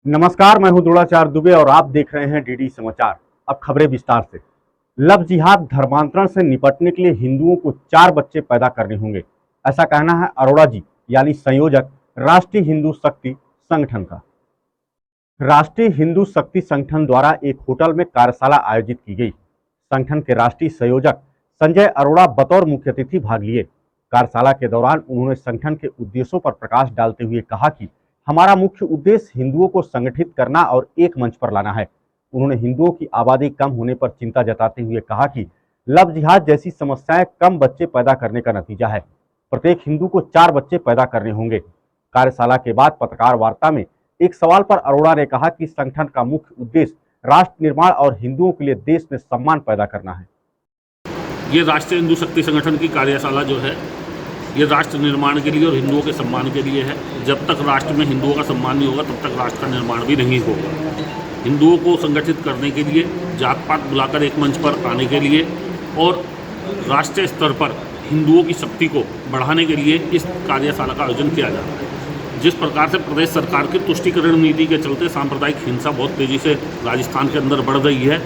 नमस्कार, मैं हूं द्रोणाचार्य दुबे और आप देख रहे हैं डीडी समाचार। अब खबरें विस्तार से। लव जिहाद धर्मांतरण से निपटने के लिए हिंदुओं को 4 बच्चे पैदा करने होंगे, ऐसा कहना है अरोड़ा जी यानी संयोजक राष्ट्रीय हिंदू शक्ति संगठन का। राष्ट्रीय हिंदू शक्ति संगठन द्वारा एक होटल में कार्यशाला आयोजित की गई। संगठन के राष्ट्रीय संयोजक संजय अरोड़ा बतौर मुख्य अतिथि भाग लिए। कार्यशाला के दौरान उन्होंने संगठन के उद्देश्यों पर प्रकाश डालते हुए कहा कि हमारा मुख्य उद्देश्य हिंदुओं को संगठित करना और एक मंच पर लाना है। उन्होंने हिंदुओं की आबादी कम होने पर चिंता जताते हुए कहा कि लव जिहाद जैसी समस्याएं कम बच्चे पैदा करने का नतीजा है। प्रत्येक हिंदू को 4 बच्चे पैदा करने होंगे। कार्यशाला के बाद पत्रकार वार्ता में एक सवाल पर अरोड़ा ने कहा कि संगठन का मुख्य उद्देश्य राष्ट्र निर्माण और हिंदुओं के लिए देश में सम्मान पैदा करना है। ये राष्ट्रीय हिंदू शक्ति संगठन की कार्यशाला जो है ये राष्ट्र निर्माण के लिए और हिंदुओं के सम्मान के लिए है। जब तक राष्ट्र में हिंदुओं का सम्मान नहीं होगा तब तक राष्ट्र का निर्माण भी नहीं होगा। हिंदुओं को संगठित करने के लिए, जात पात बुलाकर एक मंच पर आने के लिए और राष्ट्रीय स्तर पर हिंदुओं की शक्ति को बढ़ाने के लिए इस कार्यशाला का आयोजन किया जा रहा है। जिस प्रकार से प्रदेश सरकार की तुष्टीकरण नीति के चलते सांप्रदायिक हिंसा बहुत तेज़ी से राजस्थान के अंदर बढ़ रही है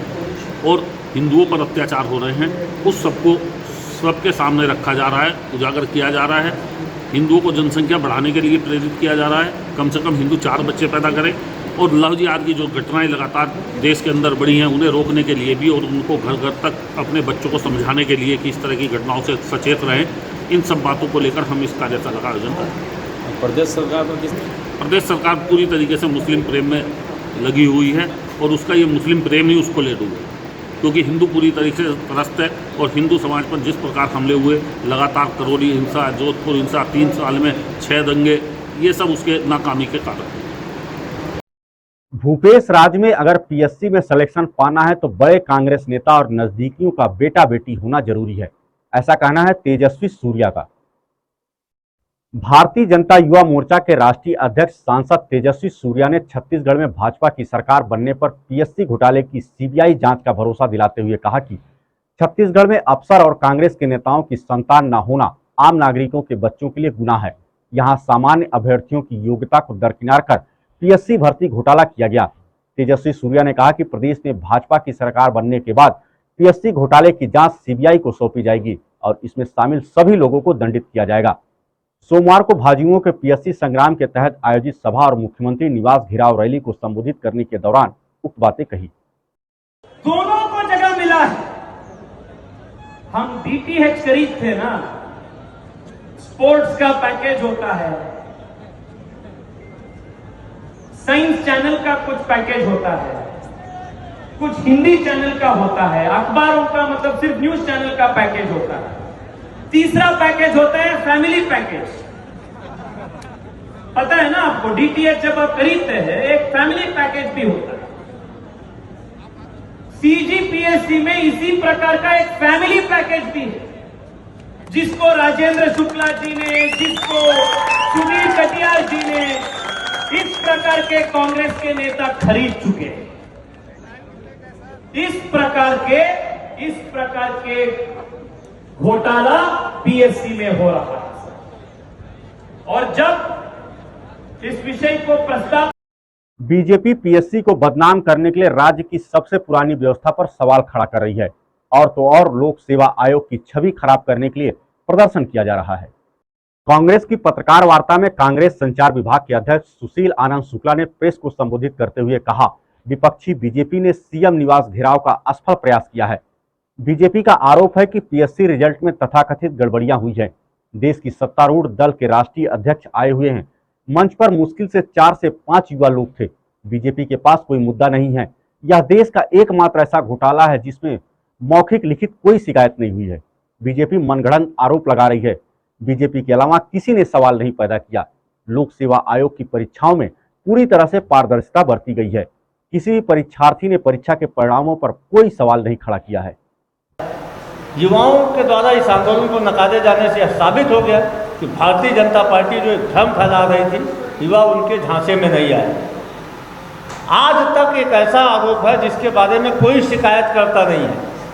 और हिंदुओं पर अत्याचार हो रहे हैं, उस सबको सबके सामने रखा जा रहा है, उजागर किया जा रहा है। हिंदुओं को जनसंख्या बढ़ाने के लिए प्रेरित किया जा रहा है। कम से कम हिंदू 4 बच्चे पैदा करें और लव जिहाद की जो घटनाएं लगातार देश के अंदर बढ़ी हैं उन्हें रोकने के लिए भी और उनको घर घर तक अपने बच्चों को समझाने के लिए कि इस तरह की घटनाओं से सचेत रहें, इन सब बातों को लेकर हम इस कार्यशाला का आयोजन करें। प्रदेश सरकार तो प्रदेश सरकार पूरी तरीके से मुस्लिम प्रेम में लगी हुई है और उसका ये मुस्लिम प्रेम ही उसको ले डूबे, क्योंकि हिंदू पूरी तरीके से त्रस्त है और हिंदू समाज पर जिस प्रकार हमले हुए, लगातार करौली हिंसा, जोधपुर हिंसा, 3 साल में 6 दंगे, ये सब उसके नाकामी के कारण हैं। भूपेश राज में अगर पीएससी में सिलेक्शन पाना है तो बड़े कांग्रेस नेता और नजदीकियों का बेटा बेटी होना जरूरी है, ऐसा कहना है तेजस्वी सूर्या का। भारतीय जनता युवा मोर्चा के राष्ट्रीय अध्यक्ष सांसद तेजस्वी सूर्या ने छत्तीसगढ़ में भाजपा की सरकार बनने पर पीएससी घोटाले की सीबीआई जांच का भरोसा दिलाते हुए कहा कि छत्तीसगढ़ में अफसर और कांग्रेस के नेताओं की संतान न होना आम नागरिकों के बच्चों के लिए गुनाह है। यहां सामान्य अभ्यर्थियों की योग्यता को दरकिनार कर पीएससी भर्ती घोटाला किया गया। तेजस्वी सूर्या ने कहा कि प्रदेश में भाजपा की सरकार बनने के बाद पीएससी घोटाले की जांच सीबीआई को सौंपी जाएगी और इसमें शामिल सभी लोगों को दंडित किया जाएगा। सोमवार को भाजयुओं के पीएससी संग्राम के तहत आयोजित सभा और मुख्यमंत्री निवास घेराव रैली को संबोधित करने के दौरान उक्त बातें कही। दोनों को जगह मिला है। हम डीटीएच खरीदते ना, स्पोर्ट्स का पैकेज होता है, साइंस चैनल का कुछ पैकेज होता है, कुछ हिंदी चैनल का होता है, अखबारों का मतलब सिर्फ न्यूज चैनल का पैकेज होता है। तीसरा पैकेज होता है फैमिली पैकेज। पता है ना आपको, डीटीएच जब आप खरीदते हैं एक फैमिली पैकेज भी होता है। सीजीपीएससी में इसी प्रकार का एक फैमिली पैकेज भी है, जिसको राजेंद्र शुक्ला जी ने, जिसको सुनील कटियार जी ने, इस प्रकार के कांग्रेस के नेता खरीद चुके हैं। इस प्रकार के घोटाला पीएससी में हो रहा है और जब इस विषय को प्रस्ताव बीजेपी पीएससी को बदनाम करने के लिए राज्य की सबसे पुरानी व्यवस्था पर सवाल खड़ा कर रही है और तो और लोक सेवा आयोग की छवि खराब करने के लिए प्रदर्शन किया जा रहा है। कांग्रेस की पत्रकार वार्ता में कांग्रेस संचार विभाग के अध्यक्ष सुशील आनंद शुक्ला ने प्रेस को संबोधित करते हुए कहा, विपक्षी बीजेपी ने सीएम निवास घेराव का असफल प्रयास किया है। बीजेपी का आरोप है कि पीएससी रिजल्ट में तथाकथित गड़बड़ियां हुई है। देश की सत्तारूढ़ दल के राष्ट्रीय अध्यक्ष आए हुए हैं। मंच पर मुश्किल से 4 से 5 युवा लोग थे। बीजेपी के पास कोई मुद्दा नहीं है। यह देश का एकमात्र ऐसा घोटाला है जिसमें मौखिक लिखित कोई शिकायत नहीं हुई है। बीजेपी मनगढ़ंत आरोप लगा रही है। बीजेपी के अलावा किसी ने सवाल नहीं पैदा किया। लोक सेवा आयोग की परीक्षाओं में पूरी तरह से पारदर्शिता बरती गई है। किसी भी परीक्षार्थी ने परीक्षा के परिणामों पर कोई सवाल नहीं खड़ा किया है। युवाओं के द्वारा इस आंदोलन को नकारे जाने से साबित हो गया कि भारतीय जनता पार्टी जो भ्रम फैला रही थी, युवा उनके झांसे में नहीं आए। आज तक एक ऐसा आरोप है जिसके बारे में कोई शिकायत करता नहीं है।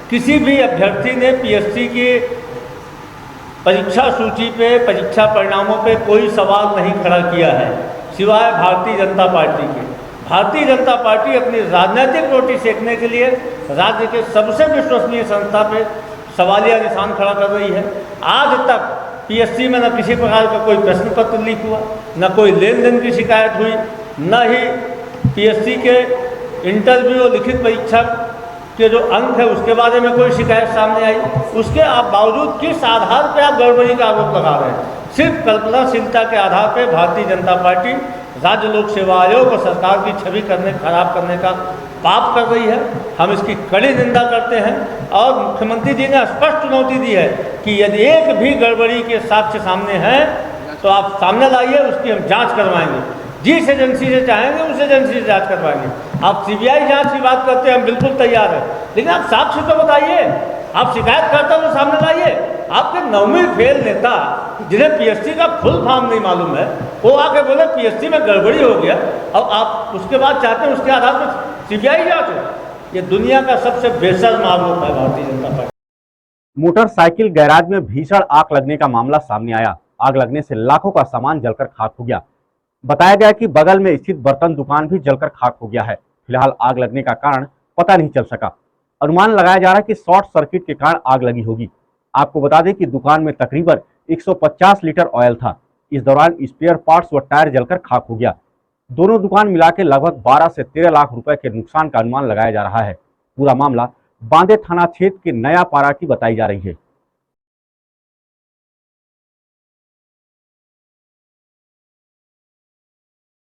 किसी भी अभ्यर्थी ने पीएससी की परीक्षा सूची पे, परीक्षा परिणामों पे कोई सवाल नहीं खड़ा किया है, सिवाय भारतीय जनता पार्टी के। भारतीय जनता पार्टी अपनी राजनीतिक रोटी सेकने के लिए राज्य के सबसे विश्वसनीय संस्था पे सवालिया निशान खड़ा कर रही है। आज तक पीएससी में न किसी प्रकार का कोई प्रश्न पत्र लीक हुआ, न कोई लेन देन की शिकायत हुई, न ही पीएससी के इंटरव्यू और लिखित परीक्षा के जो अंक है उसके बारे में कोई शिकायत सामने आई। उसके बावजूद किस आधार पर आप गड़बड़ी का आरोप लगा रहे हैं? सिर्फ कल्पनाशीलता के आधार पर भारतीय जनता पार्टी राज्य लोक सेवा आयोग और सरकार की छवि खराब करने का पाप कर रही है। हम इसकी कड़ी निंदा करते हैं और मुख्यमंत्री जी ने स्पष्ट चुनौती दी है कि यदि एक भी गड़बड़ी के साक्ष्य सामने हैं तो आप सामने लाइए, उसकी हम जांच करवाएंगे। जिस एजेंसी से चाहेंगे उस एजेंसी से जांच करवाएंगे। आप सीबीआई जांच की बात करते हैं, हम बिल्कुल तैयार हैं, लेकिन आप साक्ष्य तो बताइए। आप शिकायत करते हो तो सामने लाइए। आपके 9वीं फेल नेता जिन्हें पीएससी का फुल फॉर्म नहीं मालूम है, वो आके बोले पीएससी में गड़बड़ी हो गया और आप उसके बाद चाहते हैं उसके आधार पर सीबीआई जांच हो। ये दुनिया का सबसे बेशर्म आरोप है Bharatiya Janata party. Motorcycle garage में भीषण आग लगने का मामला सामने आया। आग लगने से लाखों का सामान जलकर खाक हो गया। बताया गया कि बगल में स्थित बर्तन दुकान भी जलकर खाक हो गया है। फिलहाल आग लगने का कारण पता नहीं चल सका। अनुमान लगाया जा रहा है कि शॉर्ट सर्किट के कारण आग लगी होगी। आपको बता दें कि दुकान में तकरीबन 150 लीटर ऑयल था। इस दौरान स्पेयर पार्ट्स व टायर जलकर खाक हो गया। दोनों दुकान मिलाकर लगभग 12 से 13 लाख रुपए के नुकसान का अनुमान लगाया जा रहा है। पूरा मामला बांदे थाना क्षेत्र के नया पारा की बताई जा रही है।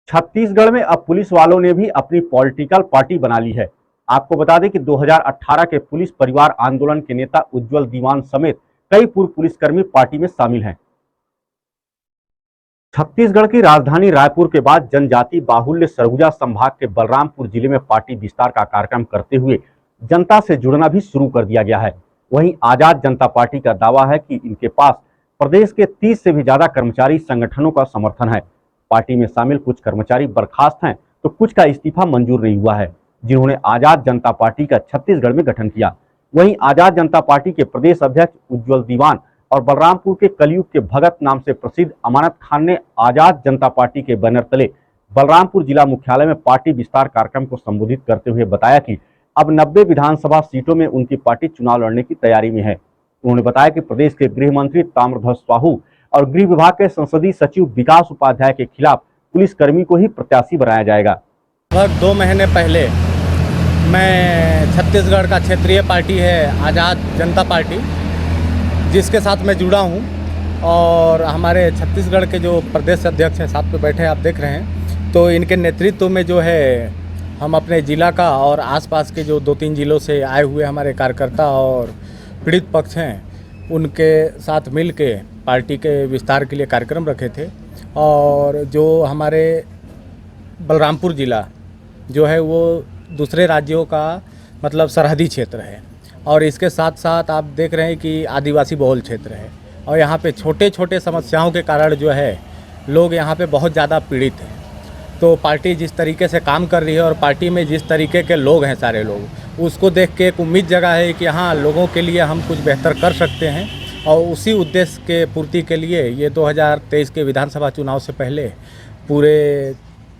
छत्तीसगढ़ में अब पुलिस वालों ने भी अपनी पॉलिटिकल पार्टी बना ली है। आपको बता दें कि 2018 के पुलिस परिवार आंदोलन के नेता उज्जवल दीवान समेत कई पूर्व पुलिसकर्मी पार्टी में शामिल हैं। छत्तीसगढ़ की राजधानी रायपुर के बाद जनजाति बाहुल्य सरगुजा संभाग के बलरामपुर जिले में पार्टी विस्तार का कार्यक्रम करते हुए जनता से जुड़ना भी शुरू कर दिया गया है। वहीं आजाद जनता पार्टी का दावा है कि इनके पास प्रदेश के 30 से भी ज्यादा कर्मचारी संगठनों का समर्थन है। पार्टी में शामिल कुछ कर्मचारी बर्खास्त हैं तो कुछ का इस्तीफा मंजूर नहीं हुआ है, जिन्होंने आजाद जनता पार्टी का छत्तीसगढ़ में गठन किया। वहीं आजाद जनता पार्टी के प्रदेश अध्यक्ष उज्जवल दीवान और बलरामपुर के कलयुग के भगत नाम से प्रसिद्ध अमानत खान ने आजाद जनता पार्टी के बैनर तले बलरामपुर जिला मुख्यालय में पार्टी विस्तार कार्यक्रम को संबोधित करते हुए बताया कि अब 90 विधानसभा सीटों में उनकी पार्टी चुनाव लड़ने की तैयारी में है। उन्होंने बताया कि प्रदेश के गृह मंत्री ताम्रध्वज साहू और गृह विभाग के संसदीय सचिव विकास उपाध्याय के खिलाफ पुलिसकर्मी को ही प्रत्याशी बनाया जाएगा। लगभग 2 महीने पहले मैं छत्तीसगढ़ का क्षेत्रीय पार्टी है आज़ाद जनता पार्टी, जिसके साथ मैं जुड़ा हूं, और हमारे छत्तीसगढ़ के जो प्रदेश अध्यक्ष हैं साथ पे बैठे आप देख रहे हैं, तो इनके नेतृत्व में जो है हम अपने ज़िला का और आसपास के जो 2-3 जिलों से आए हुए हमारे कार्यकर्ता और पीड़ित पक्ष हैं उनके साथ मिल के पार्टी के विस्तार के लिए कार्यक्रम रखे थे। और जो हमारे बलरामपुर ज़िला जो है वो दूसरे राज्यों का मतलब सरहदी क्षेत्र है, और इसके साथ साथ आप देख रहे हैं कि आदिवासी बहुल क्षेत्र है, और यहाँ पे छोटे छोटे समस्याओं के कारण जो है लोग यहाँ पे बहुत ज़्यादा पीड़ित हैं। तो पार्टी जिस तरीके से काम कर रही है और पार्टी में जिस तरीके के लोग हैं सारे लोग, उसको देख के एक उम्मीद जगा है कि हाँ लोगों के लिए हम कुछ बेहतर कर सकते हैं। और उसी उद्देश्य के पूर्ति के लिए ये 2023 के विधानसभा चुनाव से पहले पूरे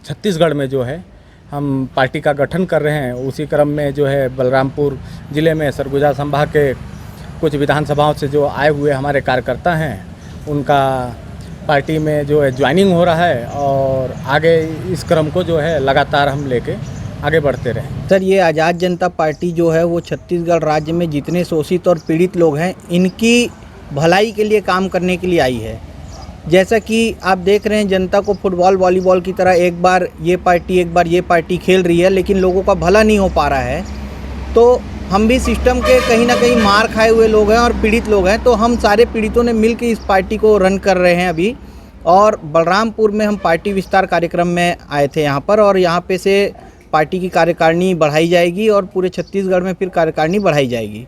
छत्तीसगढ़ में जो है हम पार्टी का गठन कर रहे हैं। उसी क्रम में जो है बलरामपुर ज़िले में सरगुजा संभाग के कुछ विधानसभाओं से जो आए हुए हमारे कार्यकर्ता हैं उनका पार्टी में जो है ज्वाइनिंग हो रहा है, और आगे इस क्रम को जो है लगातार हम लेके आगे बढ़ते रहें। सर, ये आज़ाद जनता पार्टी जो है वो छत्तीसगढ़ राज्य में जितने शोषित और पीड़ित लोग हैं इनकी भलाई के लिए काम करने के लिए आई है। जैसा कि आप देख रहे हैं जनता को फुटबॉल वॉलीबॉल की तरह एक बार ये पार्टी खेल रही है, लेकिन लोगों का भला नहीं हो पा रहा है। तो हम भी सिस्टम के कहीं ना कहीं मार खाए हुए लोग हैं और पीड़ित लोग हैं, तो हम सारे पीड़ितों ने मिलकर इस पार्टी को रन कर रहे हैं अभी। और बलरामपुर में हम पार्टी विस्तार कार्यक्रम में आए थे यहाँ पर, और यहाँ पे से पार्टी की कार्यकारिणी बढ़ाई जाएगी और पूरे छत्तीसगढ़ में फिर कार्यकारिणी बढ़ाई जाएगी।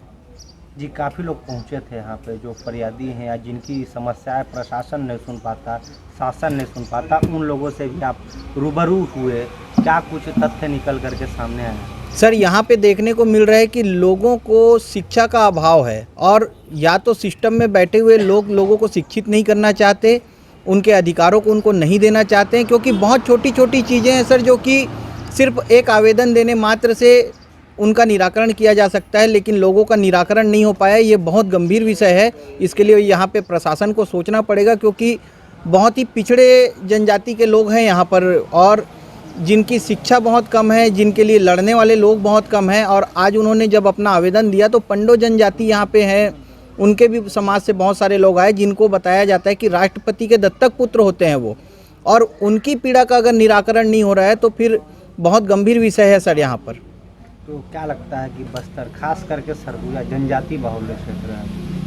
जी, काफ़ी लोग पहुँचे थे यहाँ पे जो फरियादी हैं या जिनकी समस्याएं प्रशासन नहीं सुन पाता, शासन नहीं सुन पाता, उन लोगों से भी आप रूबरू हुए। क्या कुछ तथ्य निकल करके सामने आए? सर, यहाँ पे देखने को मिल रहा है कि लोगों को शिक्षा का अभाव है, और या तो सिस्टम में बैठे हुए लोग लोगों को शिक्षित नहीं करना चाहते, उनके अधिकारों को उनको नहीं देना चाहते हैं, क्योंकि बहुत छोटी छोटी चीज़ें हैं सर जो कि सिर्फ एक आवेदन देने मात्र से उनका निराकरण किया जा सकता है, लेकिन लोगों का निराकरण नहीं हो पाया। ये बहुत गंभीर विषय है। इसके लिए यहाँ पे प्रशासन को सोचना पड़ेगा, क्योंकि बहुत ही पिछड़े जनजाति के लोग हैं यहाँ पर, और जिनकी शिक्षा बहुत कम है, जिनके लिए लड़ने वाले लोग बहुत कम हैं। और आज उन्होंने जब अपना आवेदन दिया तो पंडो जनजाति यहाँ पे हैं, उनके भी समाज से बहुत सारे लोग आए, जिनको बताया जाता है कि राष्ट्रपति के दत्तक पुत्र होते हैं वो, और उनकी पीड़ा का अगर निराकरण नहीं हो रहा है तो फिर बहुत गंभीर विषय है सर यहाँ पर। तो क्या लगता है कि बस्तर खास करके सरगुजा जनजाति बाहुल्य क्षेत्र है,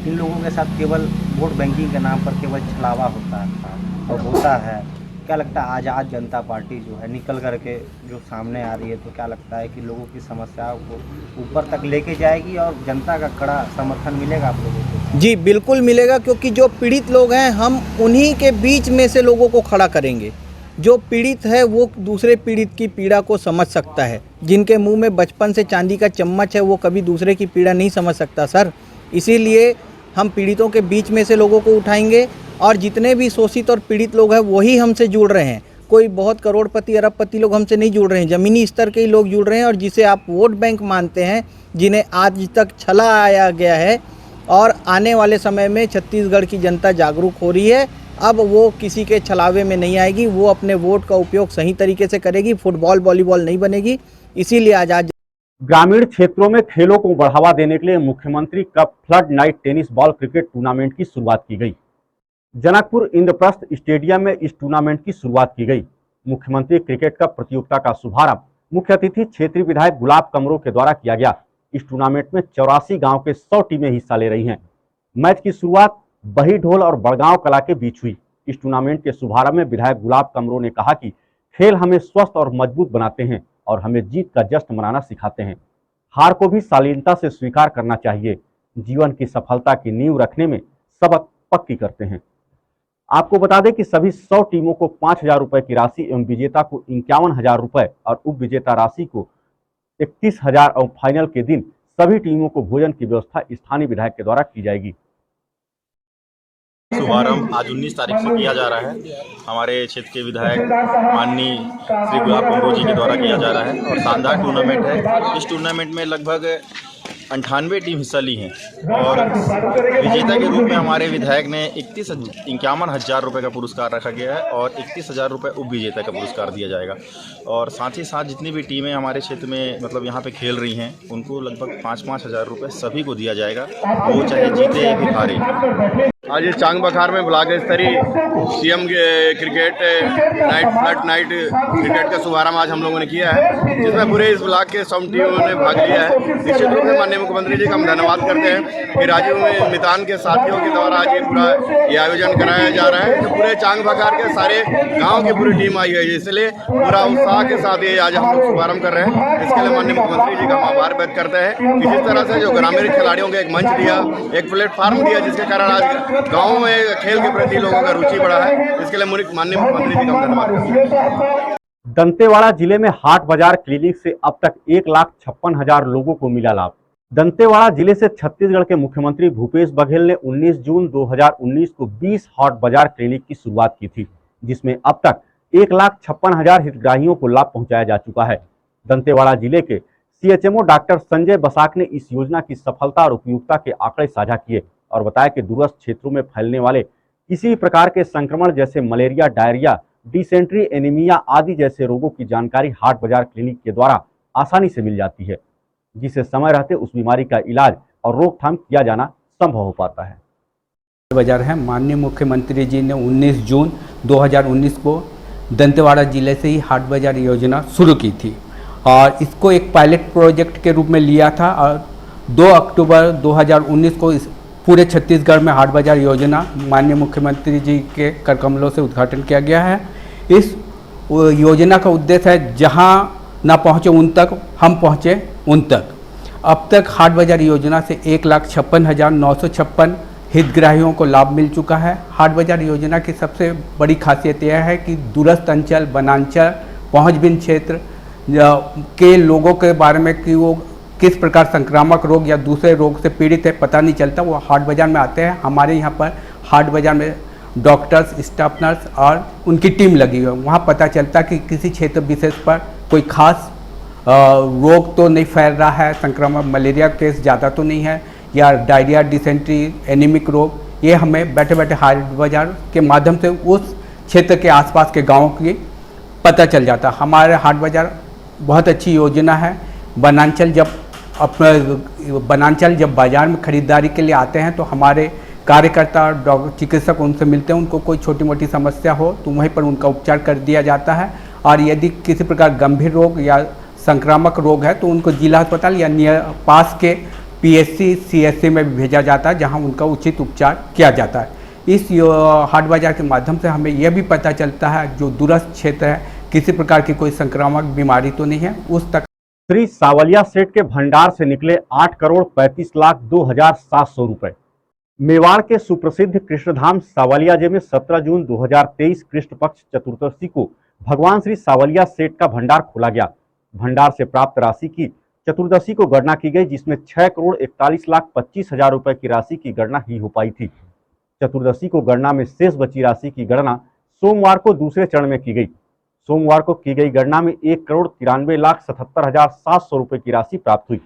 इन लोगों के साथ केवल वोट बैंकिंग के नाम पर केवल छलावा होता है और होता है? क्या लगता है आज़ाद जनता पार्टी जो है निकल करके जो सामने आ रही है, तो क्या लगता है कि लोगों की समस्याओं को ऊपर तक लेके जाएगी और जनता का कड़ा समर्थन मिलेगा आप लोगों को? जी बिल्कुल मिलेगा, क्योंकि जो पीड़ित लोग हैं हम उन्हीं के बीच में से लोगों को खड़ा करेंगे। जो पीड़ित है वो दूसरे पीड़ित की पीड़ा को समझ सकता है। जिनके मुंह में बचपन से चांदी का चम्मच है वो कभी दूसरे की पीड़ा नहीं समझ सकता सर। इसीलिए हम पीड़ितों के बीच में से लोगों को उठाएंगे, और जितने भी शोषित और पीड़ित लोग हैं वही हमसे जुड़ रहे हैं। कोई बहुत करोड़पति अरबपति लोग हमसे नहीं जुड़ रहे हैं, ज़मीनी स्तर के ही लोग जुड़ रहे हैं, और जिसे आप वोट बैंक मानते हैं, जिन्हें आज तक छला आया गया है। और आने वाले समय में छत्तीसगढ़ की जनता जागरूक हो रही है। अब वो किसी के छलावे में नहीं आएगी, वो अपने वोट का उपयोग सही तरीके से करेगी, फुटबॉल वॉलीबॉल नहीं बनेगी। इसीलिए आज़ाद ग्रामीण क्षेत्रों में खेलों को बढ़ावा देने के लिए मुख्यमंत्री cup flood night tennis ball cricket tournament की शुरुआत की गई। जनकपुर इंद्रप्रस्थ स्टेडियम में इस टूर्नामेंट की शुरुआत की गई। मुख्यमंत्री क्रिकेट कप प्रतियोगिता का शुभारंभ मुख्य अतिथि क्षेत्रीय विधायक गुलाब कमरो के द्वारा किया गया। इस टूर्नामेंट में 84 गांव के 100 टीमें हिस्सा ले रही हैं। मैच की शुरुआत बही ढोल और बड़गांव कला के बीच हुई। इस टूर्नामेंट के शुभारंभ में विधायक गुलाब कमरो ने कहा कि खेल हमें स्वस्थ और मजबूत बनाते हैं और हमें जीत का जश्न मनाना सिखाते हैं। हार को भी शालीनता से स्वीकार करना चाहिए। जीवन की सफलता की नींव रखने में सबक पक्की करते हैं। आपको बता दें कि सभी 100 टीमों को 5,000 रुपए की राशि एवं विजेता को 51,000 रुपए और उप विजेता राशि को 31,000 और फाइनल के दिन सभी टीमों को भोजन की व्यवस्था स्थानीय विधायक के द्वारा की जाएगी। शुभारंभ आज 19 तारीख से किया जा रहा है। हमारे क्षेत्र के विधायक माननीय श्री गुलाब कमरो जी के द्वारा किया जा रहा है और शानदार टूर्नामेंट है। इस टूर्नामेंट में लगभग 98 टीम हिस्सा ली हैं और विजेता के रूप में हमारे विधायक ने 51,000 रुपये का पुरस्कार रखा गया है और 31,000 रुपये उप विजेता का पुरस्कार दिया जाएगा। और साथ ही साथ जितनी भी टीमें हमारे क्षेत्र में मतलब यहाँ पे खेल रही हैं उनको लगभग 5-5 हज़ार रुपये सभी को दिया जाएगा, वो चाहे जीते या फिर हारे। आज इस चांग बखार में ब्लॉक स्तरीय सीएम क्रिकेट नाइट क्रिकेट का शुभारंभ आज हम लोगों ने किया है, जिसमें पूरे इस ब्लॉक के 100 टीमों ने भाग लिया है। निश्चित रूप से माननीय मुख्यमंत्री जी का हम धन्यवाद करते हैं कि राजीव में मितान के साथियों के द्वारा आज ये पूरा आयोजन कराया जा रहा है। तो पूरे चांग बखार के सारे गाँव की पूरी टीम आई है, इसलिए पूरा उत्साह के साथ ये आज हम लोग शुभारंभ कर रहे हैं। इसके लिए माननीय मुख्यमंत्री जी का हम आभार व्यक्त करते हैं कि जिस तरह से जो ग्रामीण खिलाड़ियों को एक मंच दिया, एक प्लेटफार्म दिया, जिसके कारण आज गाँव में खेल के प्रति लोगों का रुचि बढ़ा है। इसके लिए माननीय मुख्यमंत्री जी का धन्यवाद करते हैं। दंतेवाड़ा जिले में हाट बाजार क्लिनिक से अब तक 1,56,000 लोगों को मिला लाभ। दंतेवाड़ा जिले से छत्तीसगढ़ के मुख्यमंत्री भूपेश बघेल ने 19 जून 2019 को 20 हाट बाजार क्लिनिक की शुरुआत की थी, जिसमें अब तक 1,56,000 हितग्राहियों को लाभ पहुंचाया जा चुका है। दंतेवाड़ा जिले के सीएचएमओ डॉक्टर संजय बसाक ने इस योजना की सफलता और उपयुक्तता के आंकड़े साझा किए और बताया कि दूरस्थ क्षेत्रों में फैलने वाले किसी प्रकार के संक्रमण जैसे मलेरिया, डायरिया, डिसेंट्री, एनीमिया आदि जैसे रोगों की जानकारी हाट बाजार क्लिनिक के द्वारा आसानी से मिल जाती है, जिससे समय रहते उस बीमारी का इलाज और रोकथाम किया जाना संभव हो पाता है। बाजार है, माननीय मुख्यमंत्री जी ने 19 जून 2019 को दंतेवाड़ा जिले से ही हाट बाजार योजना शुरू की थी और इसको एक पायलट प्रोजेक्ट के रूप में लिया था और 2 अक्टूबर 2019 को इस पूरे छत्तीसगढ़ में हाट बाजार योजना माननीय मुख्यमंत्री जी के कर कमलों से उद्घाटन किया गया है। इस योजना का उद्देश्य है जहां ना पहुंचे उन तक हम पहुंचे उन तक। अब तक हाट बाजार योजना से 1,56,956 हितग्राहियों को लाभ मिल चुका है। हाट बाजार योजना की सबसे बड़ी खासियत यह है कि दूरस्थ अंचल, वनांचल, पहुँचबिन क्षेत्र के लोगों के बारे में कि वो किस प्रकार संक्रामक रोग या दूसरे रोग से पीड़ित है पता नहीं चलता, वो हाट बाजार में आते हैं। हमारे यहाँ पर हाट बाजार में डॉक्टर्स, स्टाफ नर्स और उनकी टीम लगी हुई है। वहाँ पता चलता कि किसी क्षेत्र विशेष पर कोई खास रोग तो नहीं फैल रहा है, संक्रमण मलेरिया केस ज़्यादा तो नहीं है, या डायरिया, डिसेंट्री, एनीमिक रोग, ये हमें बैठे बैठे हाट बाज़ार के माध्यम से उस क्षेत्र के आसपास के गाँव की पता चल जाता। हमारे हाट बाज़ार बहुत अच्छी योजना है। वनांचल जब बाज़ार में ख़रीदारी के लिए आते हैं तो हमारे कार्यकर्ता और चिकित्सक उनसे मिलते हैं। उनको कोई छोटी मोटी समस्या हो तो वहीं पर उनका उपचार कर दिया जाता है, और यदि किसी प्रकार गंभीर रोग या संक्रामक रोग है तो उनको जिला अस्पताल या पास के PSC CSC में भी भेजा जाता है, जहां उनका उचित उपचार किया जाता है। इस हाट बाज़ार के माध्यम से हमें यह भी पता चलता है जो दूरस्थ क्षेत्र है किसी प्रकार की कोई संक्रामक बीमारी तो नहीं है, उस तक। श्री सावलिया सेठ के भंडार से निकले 8,35,02,700 रुपए। मेवाड़ के सुप्रसिद्ध कृष्णधाम सावलियाजे में 17 जून 2023 कृष्ण पक्ष चतुर्दशी को भगवान श्री सावलिया सेठ का भंडार खोला गया। भंडार से प्राप्त राशि की चतुर्दशी को गणना की गई, जिसमें 6,41,25,000 रुपए की राशि की गणना ही हो पाई थी। चतुर्दशी को गणना में शेष बची राशि की गणना सोमवार को दूसरे चरण में की गई। सोमवार को की गई गणना में 1,93,77,700 रुपए की राशि प्राप्त हुई।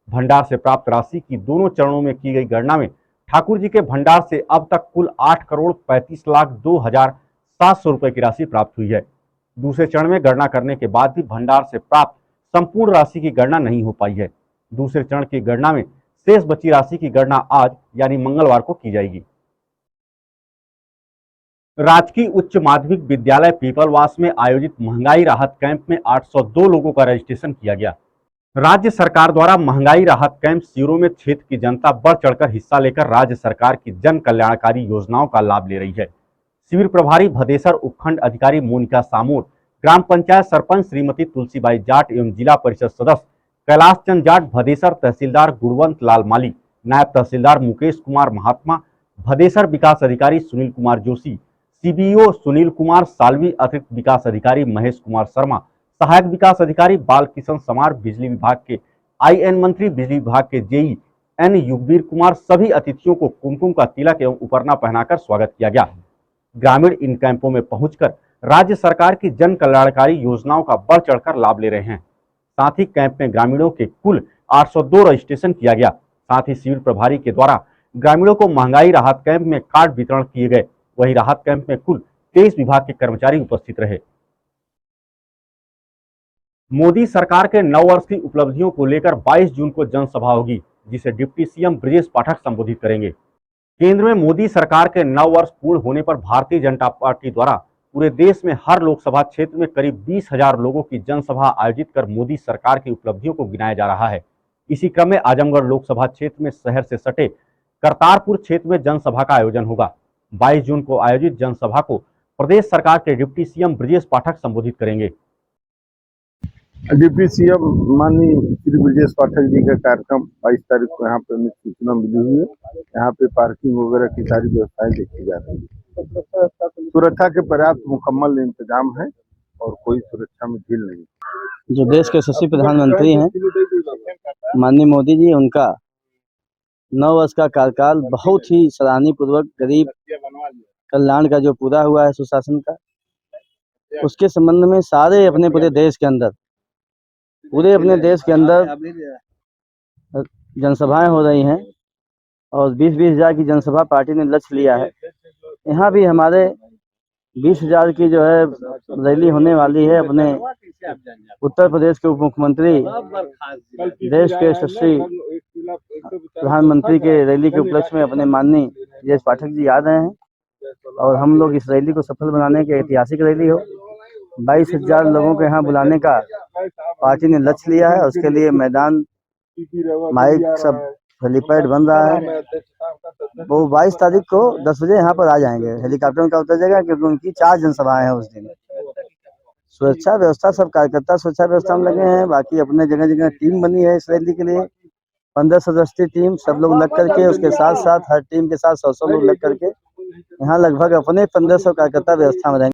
भंडार से प्राप्त राशि की दोनों चरणों में की गई गणना में ठाकुर जी के भंडार से अब तक कुल 8,35,02,700 रुपए की राशि प्राप्त हुई है। दूसरे चरण में गणना करने के बाद भी भंडार से प्राप्त संपूर्ण राशि की गणना नहीं हो पाई है। दूसरे चरण की गणना में शेष बची राशि की गणना आज यानी मंगलवार को की जाएगी। राजकीय उच्च माध्यमिक विद्यालय पीपलवास में आयोजित महंगाई राहत कैंप में 802 लोगों का रजिस्ट्रेशन किया गया। राज्य सरकार द्वारा महंगाई राहत कैंप शिविरों में क्षेत्र की जनता बढ़ चढ़कर हिस्सा लेकर राज्य सरकार की जन कल्याणकारी योजनाओं का लाभ ले रही है। शिविर प्रभारी भदेसर उपखंड अधिकारी मोनिका सामोर, ग्राम पंचायत सरपंच श्रीमती तुलसीबाई जाट एवं जिला परिषद सदस्य कैलाश चंद जाट, भदेसर तहसीलदार गुणवंत लाल माली, नायब तहसीलदार मुकेश कुमार महात्मा, भदेसर विकास अधिकारी सुनील कुमार जोशी, CBO सुनील कुमार सालवी, अतिरिक्त विकास अधिकारी महेश कुमार शर्मा, सहायक विकास अधिकारी बाल किशन समार, बिजली विभाग के IN मंत्री, बिजली विभाग के JE N युगवीर कुमार, सभी अतिथियों को कुमकुम का तिलक एवं उपरना पहनाकर स्वागत किया गया। ग्रामीण इन कैंपों में पहुंचकर राज्य सरकार की जन कल्याणकारी योजनाओं का बढ़ चढ़कर लाभ ले रहे हैं। साथ ही कैंप में ग्रामीणों के कुल 802 रजिस्ट्रेशन किया गया। साथ ही शिविर प्रभारी के द्वारा ग्रामीणों को महंगाई राहत कैंप में कार्ड वितरण किए गए। वहीं राहत कैंप में कुल 23 विभाग के कर्मचारी उपस्थित रहे। मोदी सरकार के 9 वर्ष की उपलब्धियों को लेकर 22 जून को जनसभा होगी, जिसे डिप्टी CM ब्रजेश पाठक संबोधित करेंगे। केंद्र में मोदी सरकार के 9 वर्ष पूर्ण होने पर भारतीय जनता पार्टी द्वारा पूरे देश में हर लोकसभा क्षेत्र में करीब 20,000 लोगों की जनसभा आयोजित कर मोदी सरकार की उपलब्धियों को गिनाया जा रहा है। इसी क्रम में आजमगढ़ लोकसभा क्षेत्र में शहर से सटे करतारपुर क्षेत्र में जनसभा का आयोजन होगा। 22 जून को आयोजित जनसभा को प्रदेश सरकार के डिप्टी CM ब्रजेश पाठक संबोधित करेंगे। डिप्टी CM माननीय श्री ब्रजेश पाठक जी का कार्यक्रम 22 तारीख को यहाँ पे सूचना मिली हुई है। यहाँ पे पार्किंग वगैरह की सारी व्यवस्थाएं देखी जा रही है। सुरक्षा के पर्याप्त मुकम्मल इंतजाम है और कोई सुरक्षा में ढील नहीं। जो देश के यशस्वी प्रधानमंत्री हैं माननीय मोदी जी, उनका 9 वर्ष का कार्यकाल बहुत ही सराहनीय पूर्वक गरीब कल्याण का जो पूरा हुआ है सुशासन का, उसके संबंध में सारे अपने पूरे देश के अंदर जनसभाएं हो रही हैं और 20-20 हज़ार की जनसभा पार्टी ने लक्ष्य लिया है। यहाँ भी हमारे 20,000 की जो है रैली होने वाली है। अपने उत्तर प्रदेश के उप मुख्यमंत्री, देश के यशस्वी प्रधानमंत्री के रैली के उपलक्ष्य में अपने माननीय ब्रजेश पाठक जी आ रहे हैं और हम लोग इस रैली को सफल बनाने के ऐतिहासिक रैली हो 22,000 लोगों को यहाँ बुलाने का पार्टी ने लक्ष्य लिया है। उसके लिए मैदान, माइक, सब हेलीपैड बन रहा है। वो 22 तारीख को 10 बजे यहाँ पर आ जाएंगे। हेलीकॉप्टर का उतर जाएगा क्योंकि उनकी 4 जनसभाएं हैं उस दिन। सुरक्षा व्यवस्था, सब कार्यकर्ता सुरक्षा व्यवस्था में लगे हैं। बाकी अपने जगह जगह टीम बनी है इस रैली के लिए, 15 सदस्यीय टीम, सब लोग लग करके, उसके साथ साथ हर टीम के साथ 100 लोग लग करके यहाँ लगभग अपने 1500 कार्यकर्ता व्यवस्था में रहेंगे।